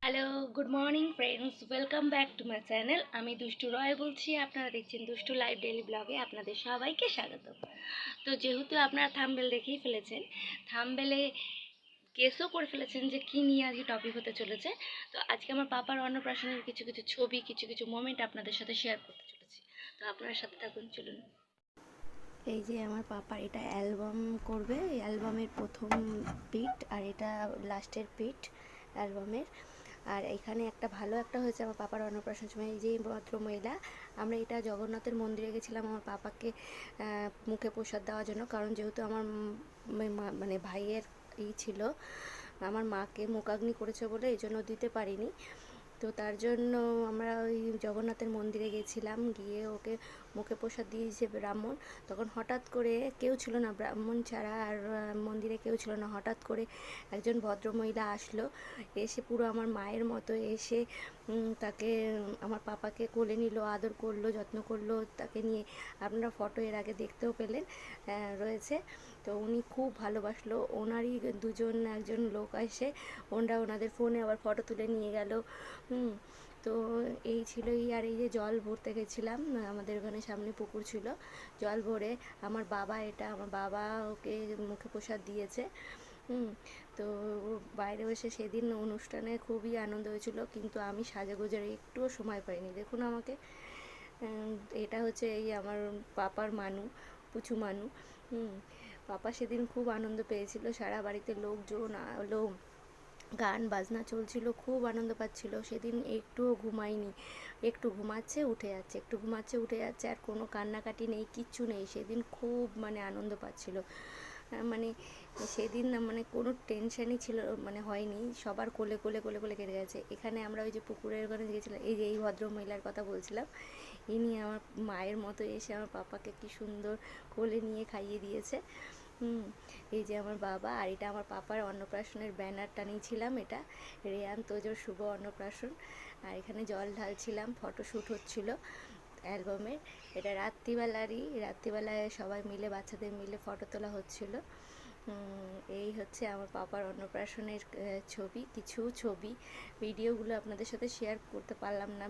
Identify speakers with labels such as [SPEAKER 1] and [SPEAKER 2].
[SPEAKER 1] Hello, good morning friends, welcome back to my channel. আমি দুষ্টু রয় বলছি। আপনারা দেখছেন দুষ্টু লাইভ ডেইলি ব্লগে। আপনাদের সবাইকে স্বাগত। তো যেহেতু আপনারা থাম্বনেল দেখেই ফেলেছেন, থাম্বনেলে গেসও করে ফেলেছেন যে কী নিয়ে আজকে টপিক হতে চলেছে। তো আজকে আমার পাপার অন্নপ্রাশনের কিছু কিছু ছবি, কিছু কিছু মোমেন্ট আপনাদের সাথে শেয়ার করতে চলেছি। তো আপনার সাথে থাকুন, চলুন। এই যে আমার পাপা এটা অ্যালবাম করবে, এই অ্যালবামের প্রথম পিট আর এটা লাস্টের পিট অ্যালবামের। আর এখানে একটা ভালো একটা হয়েছে আমার পাপার অন্নপ্রাশন সময়, এই যে ভদ্রমহিলা, আমরা এটা জগন্নাথের মন্দিরে গেছিলাম আমার পাপাকে মুখে প্রসাদ দেওয়ার জন্য। কারণ যেহেতু আমার মানে ভাইয়ের ছিল, আমার মাকে মুখাগ্নি করেছে বলে এই জন্য দিতে পারিনি। তো তার জন্য আমরা ওই জগন্নাথের মন্দিরে গেছিলাম, গিয়ে ওকে মুখে প্রসাদ দিয়েছে ব্রাহ্মণ। তখন হঠাৎ করে কেউ ছিল না, ব্রাহ্মণ ছাড়া আর মন্দিরে কেউ ছিল না। হঠাৎ করে একজন ভদ্রমহিলা আসলো, এসে পুরো আমার মায়ের মতো এসে তাকে, আমার পাপাকে কোলে নিল, আদর করলো, যত্ন করলো তাকে নিয়ে। আপনারা ফটো এর আগে দেখতেও পেলেন, রয়েছে। তো উনি খুব ভালোবাসলো। ওনারই একজন লোক এসে ওনাদের ফোনে আবার ফটো তুলে নিয়ে গেল। তো এই ছিলই। আর এই যে জল ভরতে গেছিলাম, আমাদের ওখানে সামনে পুকুর ছিল, জল ভরে আমার বাবা ওকে মুখে প্রসাদ দিয়েছে। তো বাইরে বসে সেদিন অনুষ্ঠানে খুবই আনন্দ হয়েছিল, কিন্তু আমি সাজগোজের একটুও সময় পাইনি। দেখুন আমাকে। এটা হচ্ছে এই আমার পাপার পুচু মানু। পাপা সেদিন খুব আনন্দ পেয়েছিল, সারা বাড়িতে লোকজন আলো, গান বাজনা চলছিল, খুব আনন্দ পাচ্ছিল সেদিন। একটুও ঘুমায়নি, একটু ঘুমাচ্ছে উঠে যাচ্ছে, একটু ঘুমাচ্ছে উঠে যাচ্ছে, আর কোনো কান্নাকাটি নেই, কিচ্ছু নেই। সেদিন খুব আনন্দ পাচ্ছিল। মানে সেদিন মানে কোনো টেনশানই ছিল, হয়নি। সবার কোলে কোলে কোলে কোলে কেটে গেছে। এখানে আমরা ওই যে পুকুরের ওখানে গেছিলাম, এই যে এই ভদ্রমহিলার কথা বলছিলাম, ইনি আমার মায়ের মতো এসে আমার পাপাকে কি সুন্দর কোলে নিয়ে খাইয়ে দিয়েছে। এই যে আমার বাবা, আর এটা আমার পাপার অন্নপ্রাশনের ব্যানার টানিয়েছিলাম, এটা রেয়ান তোজোর শুভ অন্নপ্রাশন। আর এখানে জল ঢালছিলাম, ফটোশ্যুট হচ্ছিল অ্যালবামের। এটা রাত্রিবেলায় সবাই মিলে, বাচ্চাদের মিলে ফটো তোলা হচ্ছিল। এই হচ্ছে আমার পাপার অন্নপ্রাশনের কিছু ছবি। ভিডিওগুলো আপনাদের সাথে শেয়ার করতে পারলাম না,